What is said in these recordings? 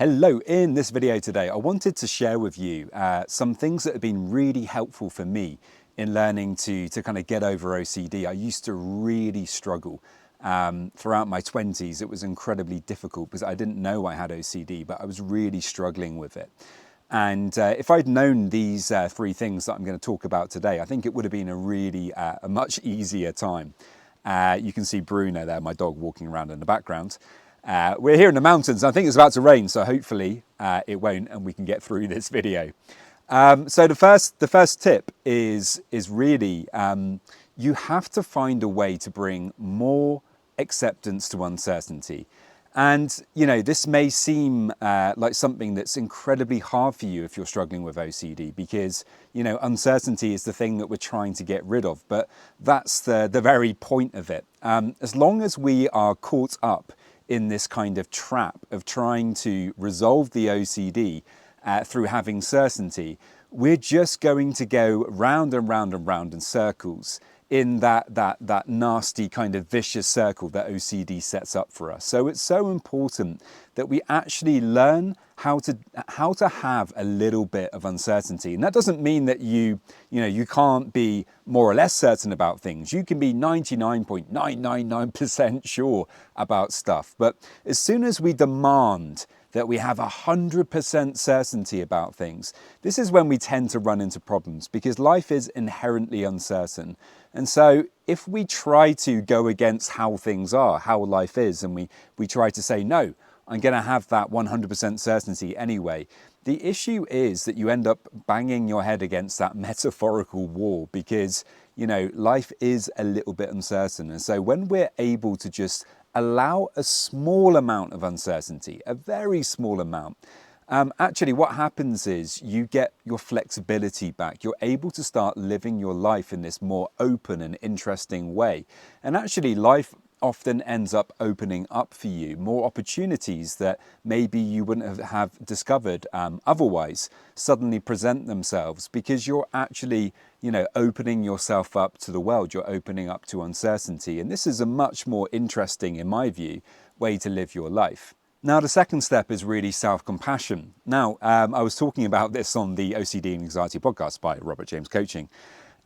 Hello, in this video today, I wanted to share with you some things that have been really helpful for me in learning to kind of get over OCD. I used to really struggle throughout my 20s. It was incredibly difficult because I didn't know I had OCD, but I was really struggling with it. And if I'd known these three things that I'm going to talk about today, I think it would have been a much easier time. You can see Bruno there, my dog, walking around in the background. We're here in the mountains. I think it's about to rain, so hopefully it won't, and we can get through this video. So the first tip is really you have to find a way to bring more acceptance to uncertainty. And, you know, this may seem like something that's incredibly hard for you if you're struggling with OCD because, you know, uncertainty is the thing that we're trying to get rid of. But that's the very point of it. As long as we are caught up in this kind of trap of trying to resolve the OCD through having certainty, we're just going to go round and round and round in circles in that nasty kind of vicious circle that OCD sets up for us. So it's so important that we actually learn how to have a little bit of uncertainty. And that doesn't mean that you can't be more or less certain about things. You can be 99.999% sure about stuff. But as soon as we demand that we have 100% certainty about things, this is when we tend to run into problems because life is inherently uncertain. And so if we try to go against how things are, how life is, and we try to say, no, I'm going to have that 100% certainty anyway, the issue is that you end up banging your head against that metaphorical wall because, you know, life is a little bit uncertain. And so when we're able to just allow a small amount of uncertainty, a very small amount, actually what happens is you get your flexibility back. You're able to start living your life in this more open and interesting way. And actually life often ends up opening up for you more opportunities that maybe you wouldn't have discovered otherwise suddenly present themselves because you're actually, you know, opening yourself up to the world. You're opening up to uncertainty. And this is a much more interesting, in my view, way to live your life. Now, the second step is really self-compassion. Now, I was talking about this on the OCD and Anxiety podcast by Robert James Coaching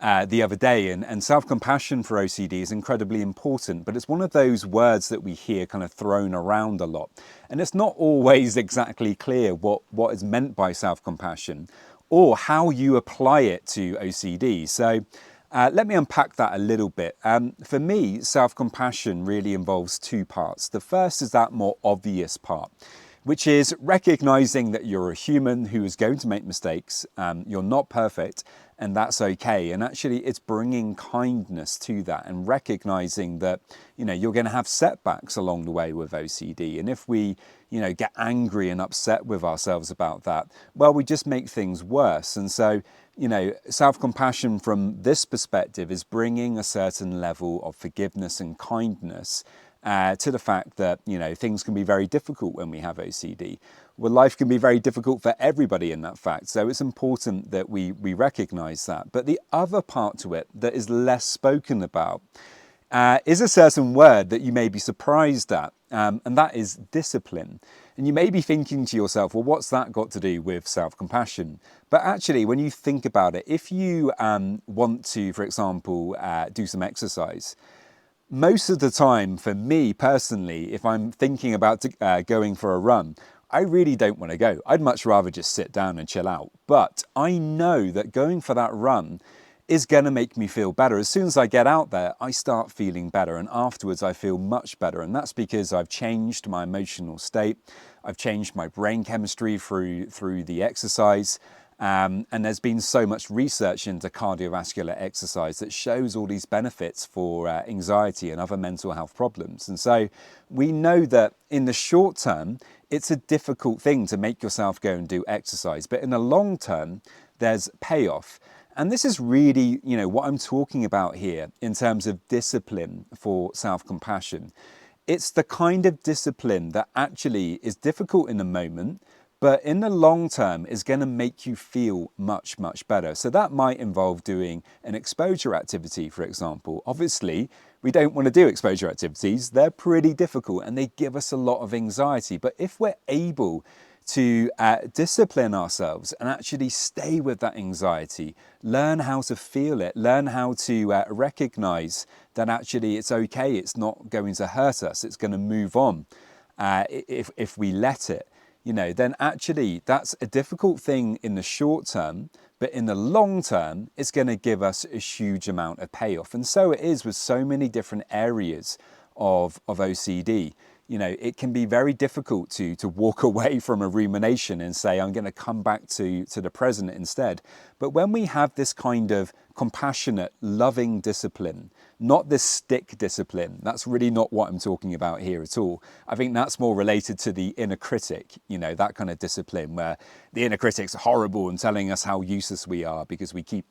the other day, and self-compassion for OCD is incredibly important, but it's one of those words that we hear kind of thrown around a lot. And it's not always exactly clear what is meant by self-compassion or how you apply it to OCD. So let me unpack that a little bit. For me, self-compassion really involves two parts. The first is that more obvious part, which is recognizing that you're a human who is going to make mistakes. You're not perfect, and that's okay. And actually, it's bringing kindness to that and recognizing that, you know, you're going to have setbacks along the way with OCD. And if we, you know, get angry and upset with ourselves about that, well, we just make things worse. And so, you know, self-compassion from this perspective is bringing a certain level of forgiveness and kindness to the fact that, you know, things can be very difficult when we have OCD. Well, life can be very difficult for everybody in that fact. So it's important that we recognize that. But the other part to it that is less spoken about is a certain word that you may be surprised at, and that is discipline. And you may be thinking to yourself, well, what's that got to do with self-compassion? But actually, when you think about it, if you want to, for example, do some exercise, most of the time, for me personally, if I'm thinking about going for a run, I really don't want to go. I'd much rather just sit down and chill out. But I know that going for that run is going to make me feel better. As soon as I get out there, I start feeling better. And afterwards, I feel much better. And that's because I've changed my emotional state. I've changed my brain chemistry through the exercise. And there's been so much research into cardiovascular exercise that shows all these benefits for anxiety and other mental health problems. And so we know that in the short term, it's a difficult thing to make yourself go and do exercise. But in the long term, there's payoff. And this is really, you know, what I'm talking about here in terms of discipline for self-compassion. It's the kind of discipline that actually is difficult in the moment, but in the long term is going to make you feel much, much better. So that might involve doing an exposure activity, for example. Obviously, we don't want to do exposure activities. They're pretty difficult and they give us a lot of anxiety. But if we're able to discipline ourselves and actually stay with that anxiety, learn how to feel it, learn how to recognize that actually it's okay, it's not going to hurt us, it's going to move on if we let it, then actually that's a difficult thing in the short term, but in the long term, it's going to give us a huge amount of payoff. And so it is with so many different areas of OCD. It can be very difficult to walk away from a rumination and say, I'm going to come back to the present instead. But when we have this kind of compassionate, loving discipline, not this stick discipline, that's really not what I'm talking about here at all. I think that's more related to the inner critic, that kind of discipline where the inner critic's horrible and telling us how useless we are because we keep,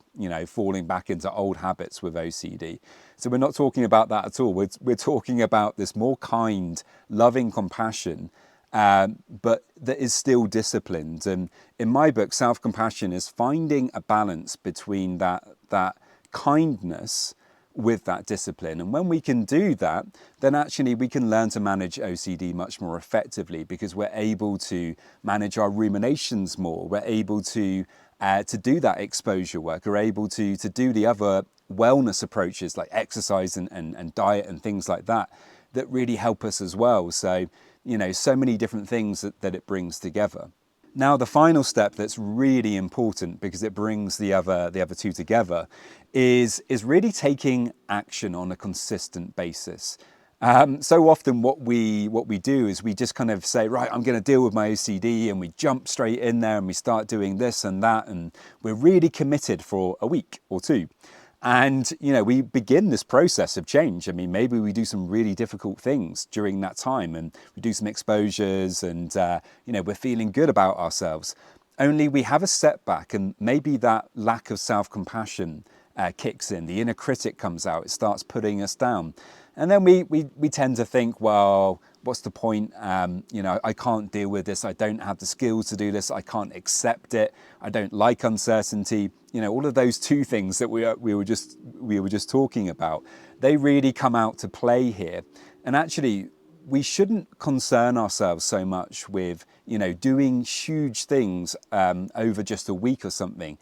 falling back into old habits with OCD. So we're not talking about that at all. We're talking about this more kind, loving compassion, but that is still disciplined. And in my book, Self-Compassion is finding a balance between that kindness with that discipline. And when we can do that, then actually we can learn to manage OCD much more effectively because we're able to manage our ruminations more. We're able to do that exposure work. We're able to do the other wellness approaches like exercise and diet and things like that really help us as well. So, so many different things that it brings together. Now, the final step that's really important because it brings the other two together is really taking action on a consistent basis. So often what we do is we just kind of say, right, I'm going to deal with my OCD, and we jump straight in there and we start doing this and that, and we're really committed for a week or two. And, we begin this process of change. I mean, maybe we do some really difficult things during that time and we do some exposures and, we're feeling good about ourselves. Only we have a setback and maybe that lack of self-compassion kicks in. The inner critic comes out. It starts putting us down. And then we tend to think, well, what's the point? I can't deal with this. I don't have the skills to do this. I can't accept it. I don't like uncertainty. All of those two things that we were just talking about, they really come out to play here. And actually, we shouldn't concern ourselves so much with, doing huge things over just a week or something.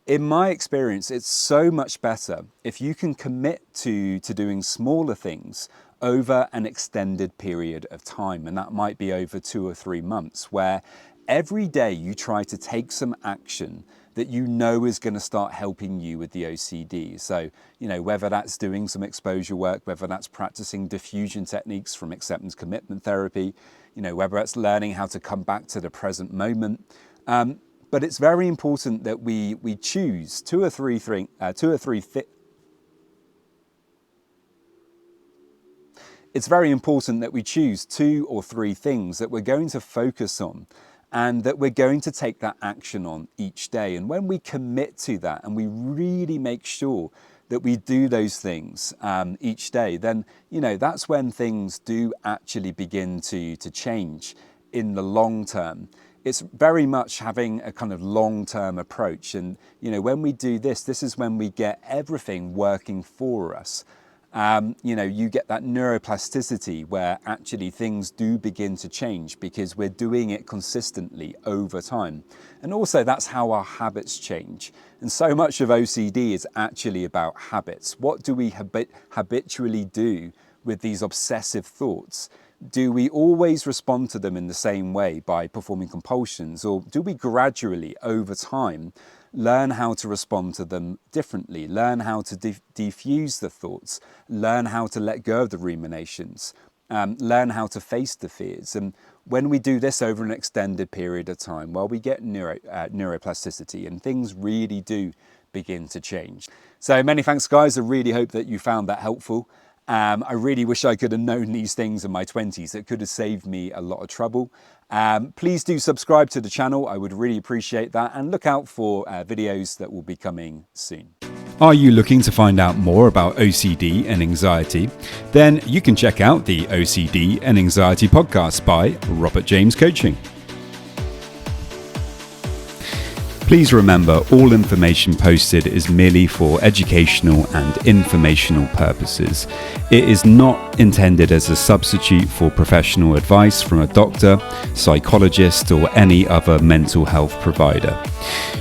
In my experience, it's so much better if you can commit to doing smaller things over an extended period of time. And that might be over 2 or 3 months, where every day you try to take some action that is going to start helping you with the OCD. So, whether that's doing some exposure work, whether that's practicing diffusion techniques from acceptance commitment therapy, whether that's learning how to come back to the present moment. But it's very important that we choose two or three things. It's very important that we choose 2 or 3 things that we're going to focus on and that we're going to take that action on each day. And when we commit to that and we really make sure that we do those things each day, then, that's when things do actually begin to change in the long term. It's very much having a kind of long-term approach. And, when we do this is when we get everything working for us. You get that neuroplasticity where actually things do begin to change because we're doing it consistently over time. And also that's how our habits change. And so much of OCD is actually about habits. What do we habitually do with these obsessive thoughts? Do we always respond to them in the same way by performing compulsions, or do we gradually, over time, learn how to respond to them differently, learn how to defuse the thoughts, learn how to let go of the ruminations, learn how to face the fears? And when we do this over an extended period of time, well, we get neuroplasticity and things really do begin to change. So many thanks, guys. I really hope that you found that helpful. I really wish I could have known these things in my 20s. It could have saved me a lot of trouble. Please do subscribe to the channel. I would really appreciate that. And look out for videos that will be coming soon. Are you looking to find out more about OCD and anxiety? Then you can check out the OCD and Anxiety podcast by Robert James Coaching. Please remember, all information posted is merely for educational and informational purposes. It is not intended as a substitute for professional advice from a doctor, psychologist, or any other mental health provider.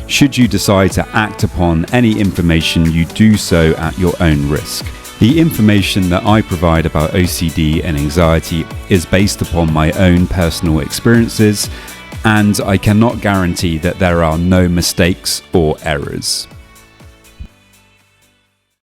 Should you decide to act upon any information, you do so at your own risk. The information that I provide about OCD and anxiety is based upon my own personal experiences, and I cannot guarantee that there are no mistakes or errors.